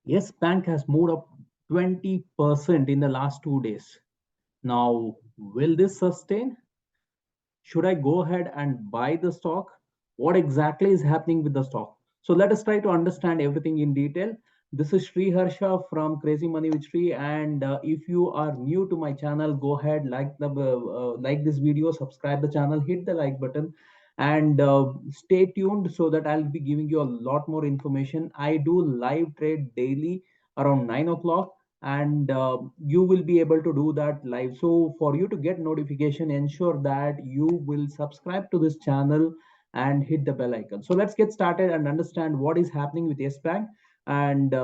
Yes Bank has moved up 20% in the last 2 days. Now, will this sustain? Should I go ahead and buy the stock? What exactly is happening with the stock? So let us try to understand everything in detail. This is Sri Harsha from Crazy Money with Sri, and if you are new to my channel, go ahead, like this video, subscribe the channel, hit the like button, and stay tuned so that I'll be giving you a lot more information. I do live trade daily around 9 o'clock, and you will be able to do that live. So for you to get notification, ensure that you will subscribe to this channel and hit the bell icon. So let's get started and understand what is happening with Yes Bank. And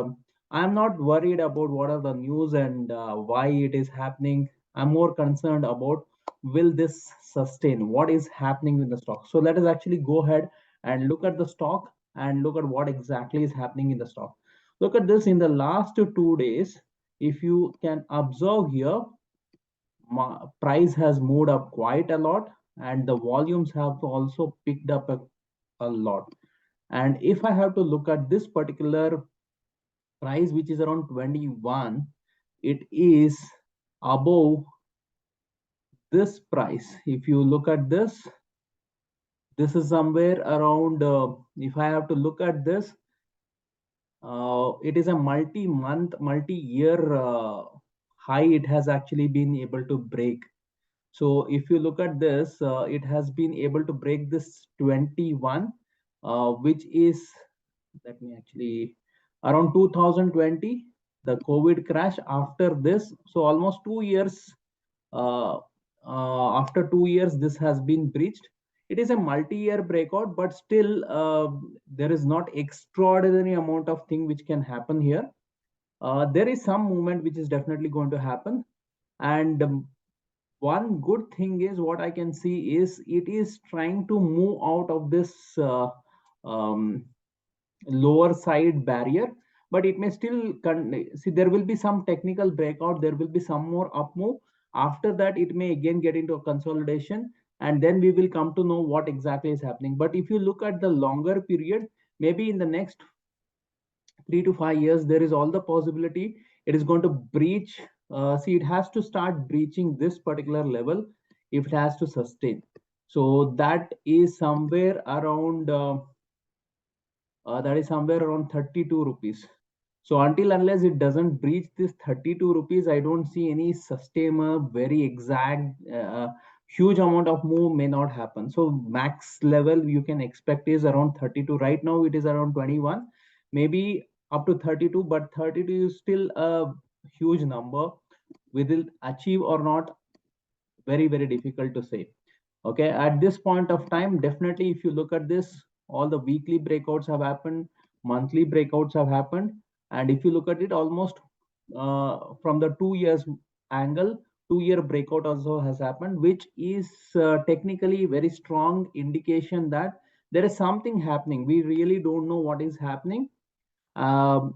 I'm not worried about what are the news and why it is happening. I'm more concerned about will this sustain, what is happening with the stock. So let us actually go ahead and look at the stock and look at what exactly is happening in the stock. Look at this in the last 2 days. If you can observe here, price has moved up quite a lot, and the volumes have also picked up a lot. And if I have to look at this particular price, which is around 21, it is above this price. If you look at this is somewhere around, if I have to look at this, it is a multi-month, multi-year high it has actually been able to break. So if you look at this, it has been able to break this 21, which is, let me actually, around 2020, the COVID crash. After this, so almost 2 years, uh, after 2 years, this has been breached. It is a multi-year breakout, but still, there is not extraordinary amount of thing which can happen here. There is some movement which is definitely going to happen, and one good thing is what I can see is it is trying to move out of this um, lower side barrier, but it may still see there will be some technical breakout, there will be some more up move. After that, it may again get into a consolidation, and then we will come to know what exactly is happening. But if you look at the longer period, maybe in the next 3 to 5 years, there is all the possibility it is going to breach. See, it has to start breaching this particular level if it has to sustain. So that is somewhere around 32 rupees. So until unless it doesn't breach this 32 rupees, I don't see any sustainer, very exact, huge amount of move may not happen. So max level you can expect is around 32. Right now it is around 21, maybe up to 32, but 32 is still a huge number. Will it achieve or not? Very, very difficult to say. Okay, at this point of time, definitely if you look at this, all the weekly breakouts have happened, monthly breakouts have happened, and if you look at it, almost from the 2 years angle, 2 year breakout also has happened, which is technically very strong indication that there is something happening. We really don't know what is happening.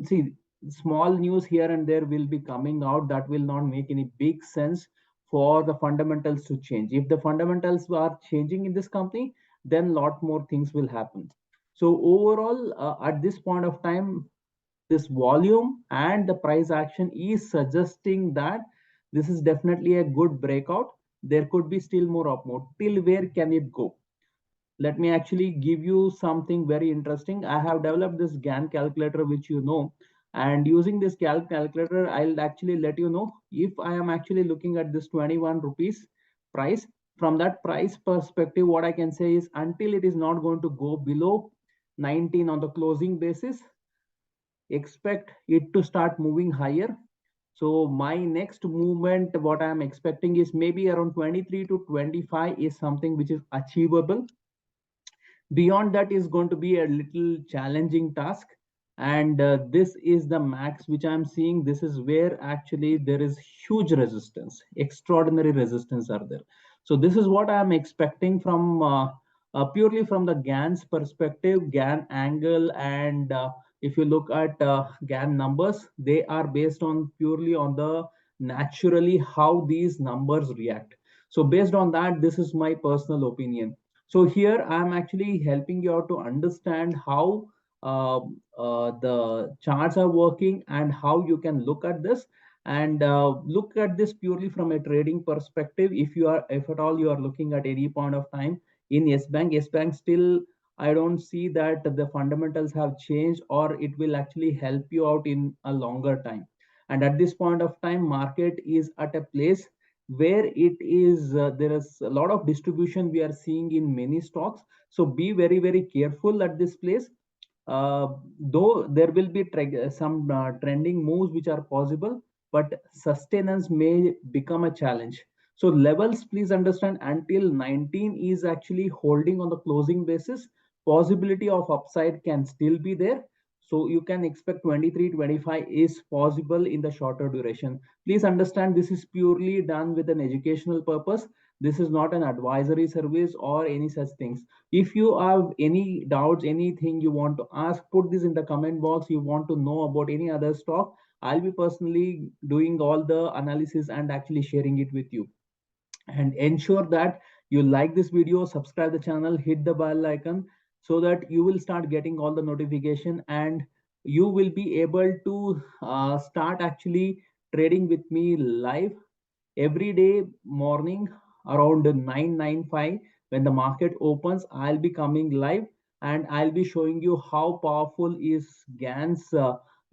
See, small news here and there will be coming out that will not make any big sense for the fundamentals to change. If the fundamentals are changing in this company, then lot more things will happen. So overall, at this point of time, this volume and the price action is suggesting that this is definitely a good breakout. There could be still more up more. Till where can it go? Let me actually give you something very interesting. I have developed this GAN calculator, which you know, and using this calculator, I'll actually let you know if I am actually looking at this 21 rupees price. From that price perspective, what I can say is until it is not going to go below 19 on the closing basis, expect it to start moving higher. So my next movement, what I am expecting is maybe around 23 to 25 is something which is achievable. Beyond that is going to be a little challenging task, and this is the max which I'm seeing. This is where actually there is huge resistance, extraordinary resistance are there. So this is what I'm expecting from purely from the GAN's perspective, GAN angle. And if you look at GAN numbers, they are based on purely on the naturally how these numbers react. So based on that, this is my personal opinion. So here I'm actually helping you out to understand how the charts are working and how you can look at this, and look at this purely from a trading perspective. If at all you are looking at any point of time in yes bank still, I don't see that the fundamentals have changed, or it will actually help you out in a longer time. And at this point of time, market is at a place where it is there is a lot of distribution we are seeing in many stocks. So be very very careful at this place. Though there will be some trending moves which are possible, but sustenance may become a challenge. So levels, please understand, until 19 is actually holding on the closing basis, possibility of upside can still be there. So you can expect 23, 25 is possible in the shorter duration. Please understand, this is purely done with an educational purpose. This is not an advisory service or any such things. If you have any doubts, anything you want to ask, put this in the comment box. You want to know about any other stock, I'll be personally doing all the analysis and actually sharing it with you. And ensure that you like this video, subscribe the channel, hit the bell icon, so that you will start getting all the notification, and you will be able to start actually trading with me live every day morning around 9:95. When the market opens, I'll be coming live, and I'll be showing you how powerful is GAN's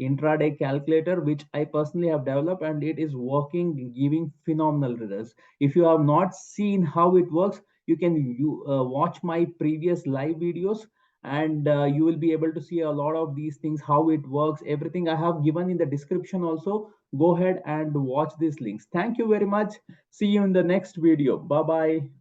intraday calculator, which I personally have developed, and it is working, giving phenomenal results. If you have not seen how it works, you can watch my previous live videos, and you will be able to see a lot of these things, how it works. Everything I have given in the description also. Go ahead and watch these links. Thank you very much. See you in the next video. Bye bye.